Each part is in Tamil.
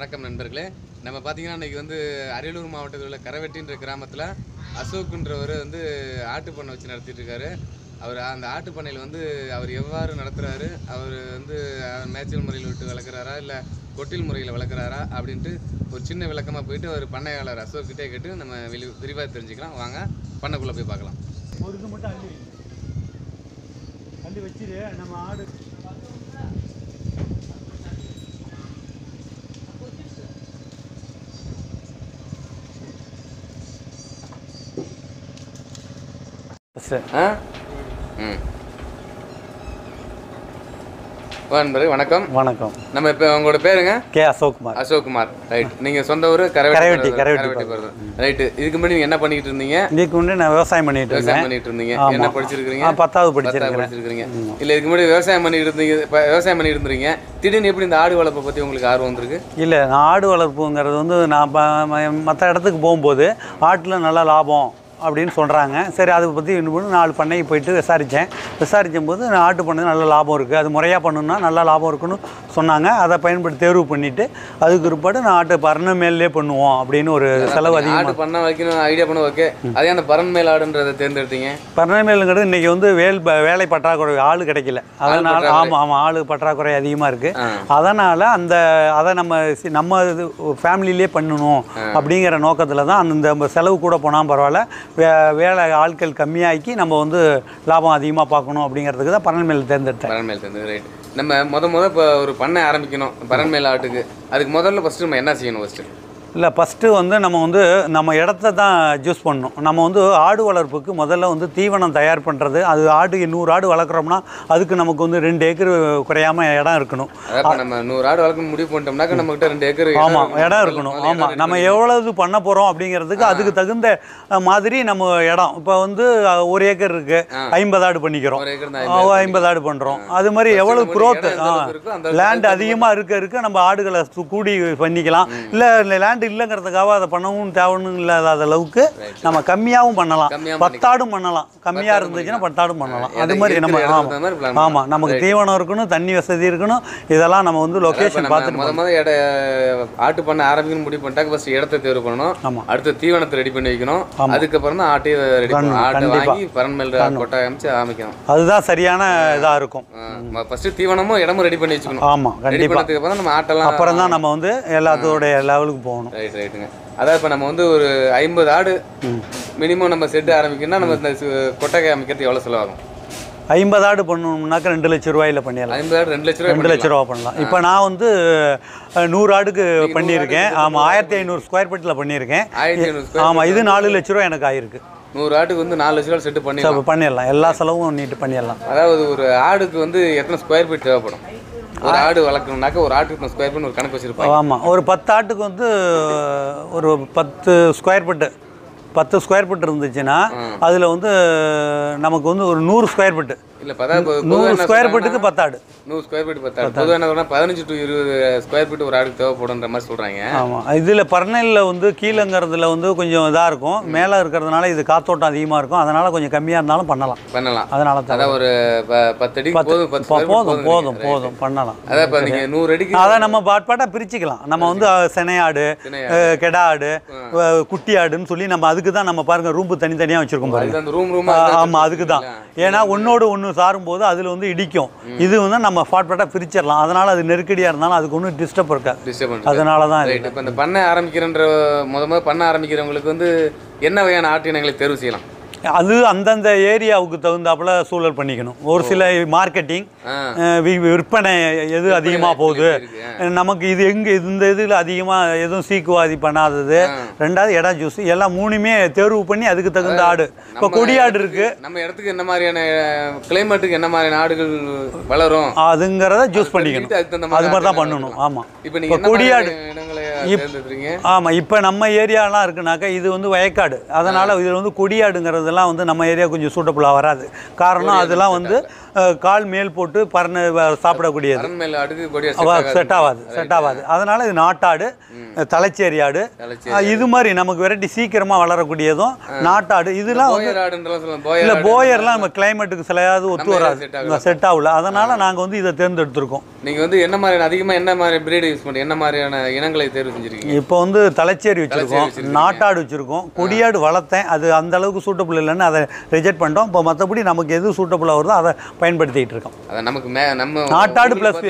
வணக்கம் நண்பர்களே. நம்ம பார்த்தீங்கன்னா இன்றைக்கி வந்து அரியலூர் மாவட்டத்தில் உள்ள கரவெட்டின்ற கிராமத்தில் அசோக்குன்றவர் வந்து ஆட்டு பண்ணை வச்சு நடத்திட்டு இருக்காரு. அவர் அந்த ஆட்டு பண்ணையில் வந்து அவர் எவ்வாறு நடத்துகிறாரு, அவர் வந்து மேய்ச்சல் முறையில் விட்டு வளர்க்குறாரா இல்லை கொட்டில் முறையில் வளர்க்குறாரா அப்படின்ட்டு ஒரு சின்ன விளக்கமாக போயிட்டு அவர் பண்ணையாளர் அசோக்கிட்டே கேட்டு நம்ம விரிவாக தெரிஞ்சுக்கலாம். வாங்க பண்ணைக்குள்ளே போய் பார்க்கலாம். ஒரு இது மட்டும் அள்ளி வச்சிரு. நம்ம ஆடு வணக்கம். வணக்கம். நம்ம இப்போ உங்களோட பேருங்க? கே அசோக்குமார். அசோக்குமார், ரைட். நீங்கள் சொந்த ஊர் கரவெட்டி போகிறது, ரைட்டு. இதுக்கு முன்னாடி நீங்கள் என்ன பண்ணிட்டு இருந்தீங்க? இதுக்கு முன்னாடி நான் விவசாயம் பண்ணிட்டு இருந்தீங்க. என்ன படிச்சிருக்கீங்க? 10வது படிச்சிருக்கீங்க. இல்லை, இதுக்கு முன்னாடி விவசாயம் பண்ணிட்டு இருந்தீங்க. திடீர்னு எப்படி இந்த ஆடு வளர்ப்பை பற்றி உங்களுக்கு ஆர்வம் வந்திருக்கு? இல்லை, நான் ஆடு வளர்ப்புங்கிறது வந்து நான் மற்ற இடத்துக்கு போகும்போது ஆட்டில் நல்ல லாபம் அப்படின்னு சொல்கிறாங்க. சரி, அதை பற்றி இன்னும் 4 பண்ணைக்கு போயிட்டு விசாரிக்கும் போது ஆட்டு பண்ணது நல்ல லாபம் இருக்குது, அது முறையாக பண்ணணுன்னா நல்லா லாபம் இருக்குன்னு சொன்னாங்க. அதை பயன்படுத்தி தேர்வு பண்ணிவிட்டு அதுக்கு பிற்பாடு நான் ஆட்டு பரண மேலே பண்ணுவோம் அப்படின்னு ஒரு செலவு அதிகமாக ஆட்டு பண்ண வைக்கணும் ஐடியா பண்ண. ஓகே, அதே அந்த பரண் மேல் ஆடுன்றதை தேர்ந்தெடுத்தீங்க. பரண மேலுங்கிறது இன்றைக்கி வந்து வேலை பற்றாக்குறை, ஆள் கிடைக்கல. அதனால் ஆமாம் ஆள் பற்றாக்குறை அதிகமாக இருக்குது. அதனால் அதை நம்ம ஃபேமிலியிலே பண்ணணும் அப்படிங்கிற நோக்கத்தில் தான் அந்த செலவு கூட போனால் பரவாயில்ல, வேலை ஆட்கள் கம்மியாக்கி நம்ம வந்து லாபம் அதிகமாக பார்க்கணும் அப்படிங்கிறதுக்கு தான் பரண்மேல் தேர்ந்தெடுத்தேன். ரைட். நம்ம இப்போ ஒரு பண்ணை ஆரம்பிக்கணும் பரண்மேல் ஆட்டுக்கு. அதுக்கு முதல்ல ஃபஸ்ட்டு நம்ம என்ன செய்யணும்? ஃபஸ்ட்டு வந்து நம்ம இடத்த தான் சூஸ் பண்ணணும். நம்ம வந்து ஆடு வளர்ப்புக்கு முதல்ல வந்து தீவனம் தயார் பண்ணுறது. அது ஆடு 100 ஆடு வளர்க்குறோம்னா அதுக்கு நமக்கு வந்து 2 ஏக்கர் குறையாமல் இடம் இருக்கணும். நம்ம 100 ஆடு வளர்க்க முடிவு பண்ணிட்டோம்னாக்க நம்மகிட்ட 2 ஏக்கர் இடம் இருக்கணும். ஆமாம், நம்ம எவ்வளவு பண்ண போகிறோம் அப்படிங்கிறதுக்கு அதுக்கு தகுந்த மாதிரி நம்ம இடம். இப்போ வந்து 1 ஏக்கர் இருக்குது, 50 ஆடு பண்ணிக்கிறோம், 50 ஆடு பண்ணுறோம். அது மாதிரி எவ்வளவு குரோத் லேண்ட் அதிகமாக இருக்க நம்ம ஆடுகளை கூடி பண்ணிக்கலாம். இல்லை லேண்ட் இல்லைங்கிறதுக்காக அதை பண்ணவும் தேவைன்னு இல்லாத அளவுக்கு நம்ம கம்மியாகவும் பண்ணலாம், 10 ஆடும் பண்ணலாம். கம்மியாக இருந்துச்சுன்னா 10 ஆடும் பண்ணலாம். அது மாதிரி நம்ம ஆமாம், நமக்கு தீவனம் இருக்கணும், தண்ணி வசதி இருக்கணும். இதெல்லாம் நம்ம வந்து லொக்கேஷன் பார்த்துட்டு ஆட்டு பண்ண ஆரம்பிக்கணும் முடிவு பண்ணிட்டாக்க ஃபர்ஸ்ட் இடத்தை தேர்வு பண்ணணும். ஆமாம், அடுத்து தீவனத்தை ரெடி பண்ணி வைக்கணும். அதுக்கப்புறம் தான் ஆட்டையை ரெடி பண்ணணும். ஆட்டை வாங்கி பரண்மேல் கொட்டாய் அமைச்சு ஆரம்பிக்கணும். அதுதான் சரியான இதாக இருக்கும். ஃபர்ஸ்ட் தீவனமும் இடமும் ரெடி பண்ணி வச்சுக்கணும். ஆமாம், கண்டிப்பாக. அப்புறம் நம்ம ஆட்டெல்லாம் அப்புறம் தான் நம்ம வந்து எல்லாத்தோடைய லெவலுக்கு போகணும். ரைட்டுங்க. அதாவது இப்போ நம்ம வந்து ஒரு 50 ஆடு மினிமம் நம்ம செட்டு ஆரம்பிக்கணும்னா நம்ம இந்த கொட்டகை அமைக்கிறது எவ்வளோ செலவாகும்? 50 ஆடு பண்ணணும்னாக்க 2 லட்சம் ரூபாயில் பண்ணிடலாம். 50 ஆடு 2 லட்ச ரூபா பண்ணலாம். இப்போ நான் வந்து 100 ஆடுக்கு பண்ணியிருக்கேன். ஆமாம், 1500 ஸ்கொயர் ஃபீட்டில் பண்ணியிருக்கேன். ஆமாம், இது 4 லட்ச ரூபா எனக்கு ஆயிருக்கு. 100 ஆட்டுக்கு வந்து 4 லட்ச ரூபா செட்டு பண்ணிடலாம். எல்லா செலவும் நீட்டு பண்ணிடலாம். அதாவது ஒரு ஆடுக்கு வந்து எத்தனை ஸ்கொயர் ஃபீட் தேவைப்படும்? ஒரு ஆடு வளர்க்கணும்னாக்க ஒரு ஆட்டுக்கு ஸ்கொயர் ஃபீட் ஒரு கணக்கு வச்சிருப்பாங்க. ஆமாம், ஒரு 10 ஆட்டுக்கு வந்து ஒரு 10 ஸ்கொயர் ஃபீட் இருந்துச்சுன்னா அதில் வந்து நமக்கு வந்து ஒரு 100 ஸ்கொயர் ஃபீட்டு இல்லை, 100 ஸ்கொயர் ஃபீட்டுக்கு 10 ஆடு. 100 ஸ்கொயர் ஃபீட் 10 ஆடு. பொதுவாக என்ன 15 to 20 ஸ்கொயர் ஃபீட் ஒரு ஆடுக்கு தேவைப்படுன்ற மாதிரி சொல்கிறாங்க. ஆமாம், இதில் பர்னலில் வந்து கீழங்கிறதுல வந்து கொஞ்சம் இதாக இருக்கும், மேலே இருக்கிறதுனால இது காத்தோட்டம் அதிகமாக இருக்கும். அதனால் கொஞ்சம் கம்மியாக இருந்தாலும் பண்ணலாம். அதனால தான் ஒரு 10 அடி போதும் பண்ணலாம். அதான் இப்போ நீங்கள் 100 அடிக்கு அதை நம்ம பாட்டாக பிரிச்சுக்கலாம். நம்ம வந்து சினையாடு, கெடா ஆடு, குட்டி ஆடுன்னு சொல்லி நம்ம அதுக்கு தான் நம்ம பாருங்கள் ரூம்பு தனித்தனியாக வச்சுருக்கோம் பாருங்க. ஆமாம், அதுக்கு தான். ஏன்னா ஒன்னோடு ஒன்று சாரும்போது அதில் வந்து இடிக்கும். இது வந்து நம்ம பாட்டாக பிரிச்சிடலாம். அதனால் அது நெருக்கடியாக இருந்தாலும் அதுக்கு ஒன்றும் டிஸ்டர்ப் இருக்காது. அதனால தான் இப்போ இந்த பண்ணை ஆரம்பிக்கிறன்ற பண்ண ஆரம்பிக்கிறவங்களுக்கு வந்து என்ன வகையான ஆட்டு இனங்களை தேர்வு செய்யலாம்? அது அந்தந்த ஏரியாவுக்கு தகுந்தாப்புல சூழல் பண்ணிக்கணும். ஒரு சில மார்க்கெட்டிங் விற்பனை எது அதிகமாக போகுது, நமக்கு இது எங்கே இந்த இதில் அதிகமாக எதுவும் சீக்குவாதி பண்ணாதது, 2வது இடம் ஜூஸ், எல்லாம் 3மே தேர்வு பண்ணி அதுக்கு தகுந்த ஆடு. இப்போ கொடி ஆடு இருக்கு, நம்ம இடத்துக்கு என்ன மாதிரியான கிளைமேட்டுக்கு என்ன மாதிரியான ஆடுகள் வளரும் அதுங்கிறத ஜூஸ் பண்ணிக்கணும். அது மாதிரி தான் பண்ணணும். ஆமாம், இப்போ நீங்கள் கொடி ஆடு தேர்ந்தெடுக்கிறீங்க? ஆமாம், இப்போ நம்ம ஏரியாலாம் இருக்குனாக்கா இது வந்து வயக்காடு, அதனால் இதில் வந்து கொடியாடுங்கிறதெல்லாம் வந்து நம்ம ஏரியா கொஞ்சம் சூட்டபுளாக வராது. காரணம் அதெல்லாம் வந்து கால் மேல் போட்டு பறந்து சாப்பிடக்கூடியது, செட் ஆகாது. அதனால் இது நாட்டாடு, தலைச்சேரி ஆடு, இது மாதிரி நமக்கு வெரைட்டி சீக்கிரமாக வளரக்கூடியதும் நாட்டாடு. இதெல்லாம் இல்லை, போயர்லாம் நம்ம கிளைமேட்டுக்கு சிலையாவது ஒத்து வராது, செட் ஆகல. அதனால் நாங்கள் வந்து இதை தேர்ந்தெடுத்திருக்கோம். நீங்கள் வந்து என்ன மாதிரி அதிகமாக என்ன மாதிரி பிரீடு யூஸ் பண்ணி என்ன மாதிரியான இனங்களை தேர்வு செஞ்சுருக்கீங்க? இப்போ வந்து தலைச்சேரி வச்சுருக்கோம், நாட்டாடு வச்சுருக்கோம், கொடியாடு வளர்த்தேன். அது அந்த அளவுக்கு சூட்டபுள் இல்லைன்னு அதை ரிஜெக்ட் பண்ணிட்டோம். இப்போ மற்றபடி நமக்கு எது சூட்டபுளாக வருதோ அதை பயன்படுத்திக்கிட்டு இருக்கோம். நமக்கு நம்ம நாட்டாடு ப்ளஸ்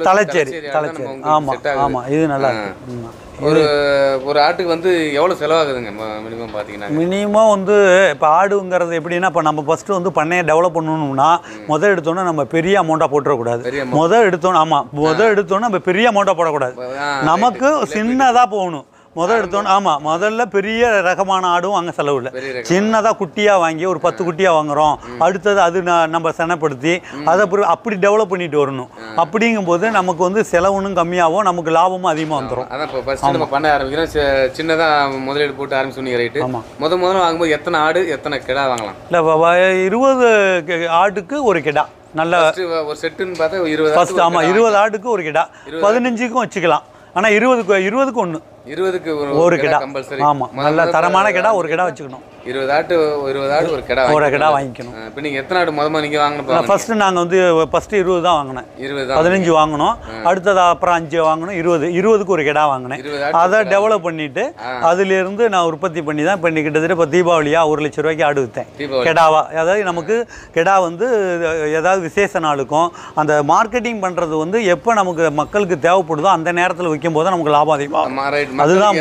தலைச்சேரி. ஆமாம் ஆமாம், இது நல்லா இருக்கு. ஒரு ஆட்டுக்கு வந்து எவ்வளோ செலவாகுதுங்க மினிமம் பார்த்தீங்கன்னா? மினிமம் வந்து இப்போ ஆடுங்கிறது எப்படின்னா, இப்போ நம்ம ஃபஸ்ட்டு வந்து பண்ணையை டெவலப் பண்ணணும்னா முதல் எடுத்தோன்னே நம்ம பெரிய அமௌண்ட்டாக போட்டுறக்கூடாது. முதல் எடுத்தோன்னே நம்ம பெரிய அமௌண்ட்டாக போடக்கூடாது. நமக்கு சின்னதாக போகணும். முதல்ல பெரிய ரகமான ஆடும் வாங்க செலவு இல்லை. சின்னதாக குட்டியாக வாங்கி ஒரு 10 குட்டியாக வாங்குகிறோம். அடுத்தது அது நம்ம செனப்படுத்தி அதை அப்படி டெவலப் பண்ணிட்டு வரணும். அப்படிங்கும்போது நமக்கு வந்து செலவுனும் கம்மியாகவும் நமக்கு லாபமும் அதிகமாக வந்துடும். அதான் இப்போ ஃபஸ்ட்டு நம்ம பண்ண ஆரம்பிக்கிறோம், சின்னதாக முதலீடு போட்டு ஆரம்பிச்சு ரைட்டு. முதல்ல வாங்கும்போது எத்தனை ஆடு எத்தனை கிடா வாங்கலாம்? இல்லை, 20 ஆட்டுக்கு ஒரு கிடா. நல்ல ஒரு செட்டுன்னு பார்த்தா 20. ஃபஸ்ட்டு ஆமாம், 20 ஆட்டுக்கு ஒரு கிடா, 15க்கும் வச்சுக்கலாம். ஆனால் 20க்கு ஒன்று, 20க்கு ஒரு கிடா. ஆமாம், நல்ல தரமான கிடா ஒரு கிடா வச்சுக்கணும். 20 ஆடு ஒரு கிடா வாங்கிக்கணும். இப்போ நீங்கள் எத்தனை ஆடு முதல்ல நீங்கள் வாங்கினோம்? ஃபஸ்ட்டு நாங்கள் வந்து 20 தான் வாங்கினேன். 15 வாங்கினோம். அடுத்தது அப்புறம் 5 வாங்கினோம். 20க்கு ஒரு கிடா வாங்கினேன். அதை டெவலப் பண்ணிட்டு அதிலிருந்து நான் உற்பத்தி பண்ணி தான் பண்ணி கிட்டத்தட்ட இப்போ தீபாவளியாக 1 லட்ச ரூபாய்க்கு ஆடு விற்றேன் கெடாவா. அதாவது நமக்கு கெடா வந்து ஏதாவது விசேஷ நாளுக்கும் அந்த மார்க்கெட்டிங் பண்ணுறது வந்து எப்போ நமக்கு மக்களுக்கு தேவைப்படுதோ அந்த நேரத்தில் விற்கும் போது நமக்கு லாபம் அதிகமாக. அதுதான்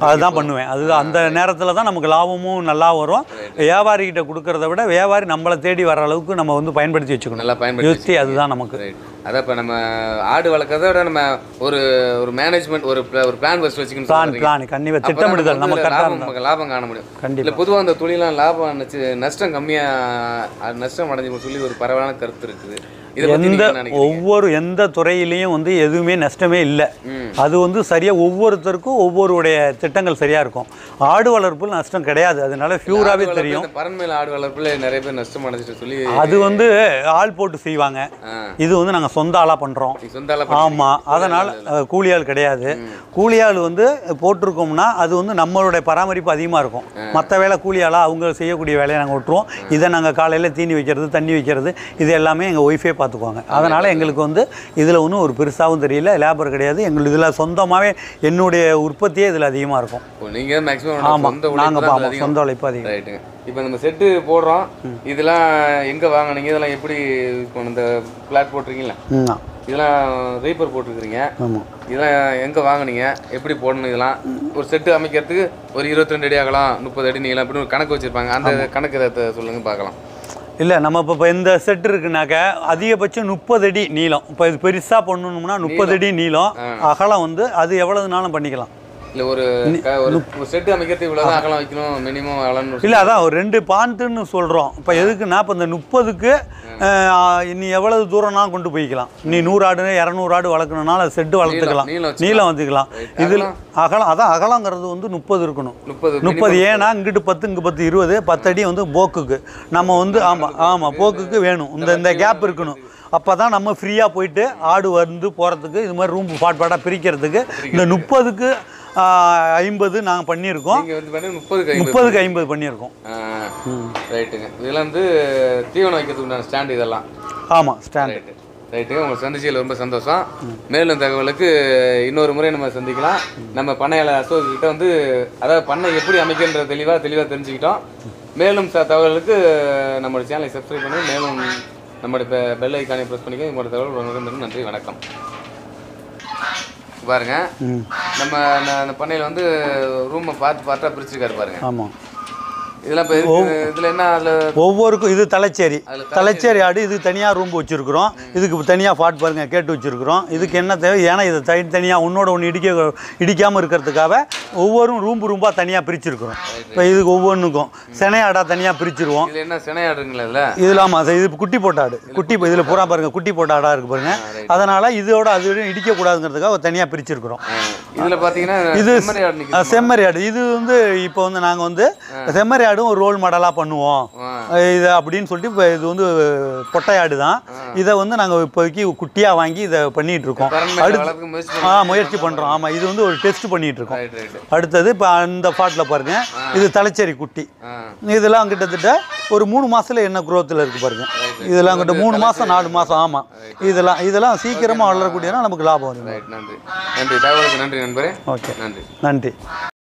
அதுதான் பண்ணுவேன். அதுதான் அந்த நேரத்தில் தான் நமக்கு லாபமும் நல்லா வரும். வியாபாரிகிட்ட கொடுக்கறத விட வியாபாரி நம்மளை தேடி வர அளவுக்கு நம்ம வந்து பயன்படுத்தி வச்சுக்கணும். நல்லா பயன்படுத்தி அதுதான் நமக்கு. அதான் இப்போ நம்ம ஆடு வளர்க்கறத விட நம்ம ஒரு மேனேஜ்மெண்ட் ஒரு பிளான் ஃபர்ஸ்ட் வச்சுக்கணும். பிளான் கண்டிப்பாக திட்டமிடுதல் நமக்கு லாபம் காண முடியும். கண்டிப்பாக பொதுவாக அந்த தொழிலாம் லாபம் நஷ்டம் கம்மியாக நஷ்டம் அடைஞ்சு சொல்லி ஒரு பரவலான கருத்து இருக்குது. எந்த துறையிலையும் வந்து எதுவுமே நஷ்டமே இல்லை. அது வந்து சரியாக ஒவ்வொருத்தருக்கும் ஒவ்வொருடைய திட்டங்கள் சரியாக இருக்கும். ஆடு வளர்ப்பில் நஷ்டம் கிடையாது. அதனால பியூராகவே தெரியும். பரண்மையில் ஆடு வளர்ப்பில் நிறைய பேர் நஷ்டம் அடைஞ்சிட்டு சொல்லி அது வந்து ஆள் போட்டு செய்வாங்க. இது வந்து நாங்கள் சொந்த ஆளாக பண்ணுறோம். ஆமாம், அதனால் கூலி ஆள் கிடையாது. கூலி ஆள் வந்து போட்டிருக்கோம்னா அது வந்து நம்மளுடைய பராமரிப்பு அதிகமாக இருக்கும். மற்ற வேலை கூலி ஆளாக அவங்க செய்யக்கூடிய வேலையை நாங்கள் விட்டுருவோம். இதை நாங்கள் காலையில் தீனி வைக்கிறது, தண்ணி வைக்கிறது, இது எல்லாமே எங்கள் ஒய்ஃபே பார்த்துக்குவாங்க. அதனால் எங்களுக்கு வந்து இதில் ஒன்றும் ஒரு பெருசாகவும் தெரியல, லேபர் கிடையாது. எங்களுக்கு இதில் சொந்தமாகவே என்னுடைய உற்பத்தியே இதில் அதிகமாக இருக்கும். நீங்கள் மேக்ஸிமம் ஆமாம், நாங்கள் சொந்த உழைப்பு அதிகம். ரைட்டுங்க. இப்போ நம்ம செட்டு போடுறோம், இதெல்லாம் எங்கே வாங்கினீங்க? இதெல்லாம் எப்படி இந்த பிளாட் போட்டிருக்கீங்களா? இதெல்லாம் ரீப்பர் போட்டிருக்கிறீங்க. இதெல்லாம் எங்கே வாங்கினீங்க, எப்படி போடணும்? இதெல்லாம் ஒரு செட்டு அமைக்கிறதுக்கு ஒரு 22 அடி ஆகலாம், 30 அடி நீளம் அப்படின்னு ஒரு கணக்கு வச்சுருப்பாங்க. அந்த கணக்கு இதை சொல்லுங்கள் பார்க்கலாம். இல்லை, நம்ம இப்போ இந்த செட் இருக்குனாக்கா அதிகபட்சம் 30 அடி நீளம். இப்போ இது பெருசாக பண்ணணும்னா 30 அடி நீளம். அகலம் வந்து அது எவ்வளவுனாலும் பண்ணிக்கலாம். இல்லை, ஒரு செட்டு அமைக்கிறதுக்கு இவ்வளோ தான் அகலம் வைக்கணும் மினிமம் அகலம். இல்லை, அதான் ஒரு 2 பாயிண்ட்டுன்னு சொல்கிறோம். இப்போ எதுக்குன்னா இப்போ இந்த 30க்கு நீ எவ்வளவு தூரம்னா கொண்டு போய்க்கலாம். நீ 100 ஆடு 200 ஆடு வளர்க்கணும்னால செட்டு வளர்த்துக்கலாம், நீளம் வந்துக்கலாம். இதில் அகலம் அதான் அகலங்கிறது வந்து 30 இருக்கணும். 30 ஏன்னா இங்கிட்டு 10 இங்கே 10 20 10 அடி வந்து போக்குக்கு நம்ம வந்து ஆமாம் போக்குக்கு வேணும். இந்த கேப் இருக்கணும். அப்போ தான் நம்ம ஃப்ரீயாக போயிட்டு ஆடு வந்து போகிறதுக்கு இது மாதிரி ரூம் பாட்டாக பிரிக்கிறதுக்கு இந்த 30க்கு 50 நாங்கள் பண்ணியிருக்கோம். 30க்கு 50 பண்ணியிருக்கோம். ரைட்டுங்க. இதெல்லாம் வந்து தீவனம் வைக்கிறதுக்கு ஸ்டாண்டு இதெல்லாம். ஆமாம், ஸ்டாண்டு. ரைட்டுங்க. உங்களை சந்திச்சதில் ரொம்ப சந்தோஷம். மேலும் தகவலுக்கு இன்னொரு முறை நம்ம சந்திக்கலாம். நம்ம பண்ணையாளர் அசோக் கிட்ட வந்து அதாவது பண்ணை எப்படி அமைக்கின்ற தெளிவாக தெரிஞ்சுக்கிட்டோம். மேலும் தகவலுக்கு நம்மளோட சேனலை சப்ஸ்கிரைப் பண்ணி மேலும் நம்மளுடைய பெல் ஐக்கானை ப்ரெஸ் பண்ணிக்க. உங்களோட தகவல் நன்றி, வணக்கம். பாருங்க, நம்ம அந்த பண்ணையில் வந்து ரூமை பார்ட்டாக பிரிச்சுருக்காரு பாருங்க. ஆமாம், இதெல்லாம் இப்போ இதில் என்ன ஒவ்வொருக்கும் இது தலைச்சேரி ஆடு. இது தனியாக ரூம் வச்சுருக்குறோம். இதுக்கு தனியாக ஃபாட் பாருங்க கேட்டு வச்சுருக்குறோம். இதுக்கு என்ன தேவை, ஏன்னா இதை தனியாக ஒன்றோட ஒன்று இடிக்காமல் இருக்கிறதுக்காக ஒவ்வொரு ரூம்பாக தனியாக பிரிச்சுருக்குறோம். இப்போ இதுக்கு ஒவ்வொன்றுக்கும் சினை ஆடாக தனியாக பிரிச்சுருவோம். இது என்ன சினை ஆடுங்களா இதில்? ஆமாம் சார், இது குட்டி போட்ட ஆடு. இதில் பூரா பாருங்கள் குட்டி போட்ட ஆடாக இருக்குது பாருங்கள். அதனால் இதோட அது இடிக்கக்கூடாதுங்கிறதுக்காக தனியாக பிரிச்சுருக்குறோம். இதில் பார்த்தீங்கன்னா இது செம்மறி ஆடு. இது வந்து இப்போ வந்து நாங்கள் வந்து செம்மறி ஆடும் ஒரு ரோல் மாடலாக பண்ணுவோம் இதை அப்படின்னு சொல்லிட்டு. இப்போ இது வந்து பொட்டையாடு தான். இதை வந்து நாங்கள் இப்போதைக்கு குட்டியாக வாங்கி இதை பண்ணிகிட்டு இருக்கோம். முயற்சி பண்ணுறோம். ஆமாம், இது வந்து ஒரு டெஸ்ட் பண்ணிகிட்டு இருக்கோம். அடுத்தது இப்போ அந்த பாட்டில் பாருங்கள், இது தலைச்சேரி குட்டி. இதெல்லாம் கிட்டத்தட்ட ஒரு 3 மாதத்தில் என்ன குரோத்தில் இருக்குது பாருங்கள். இதெல்லாம் கிட்ட 3 மாதம் 4 மாதம். ஆமாம், இதெல்லாம் சீக்கிரமாக வளரக்கூடியனா நமக்கு லாபம் வரும். நன்றி நன்றி நன்றி நண்பரே. ஓகே, நன்றி.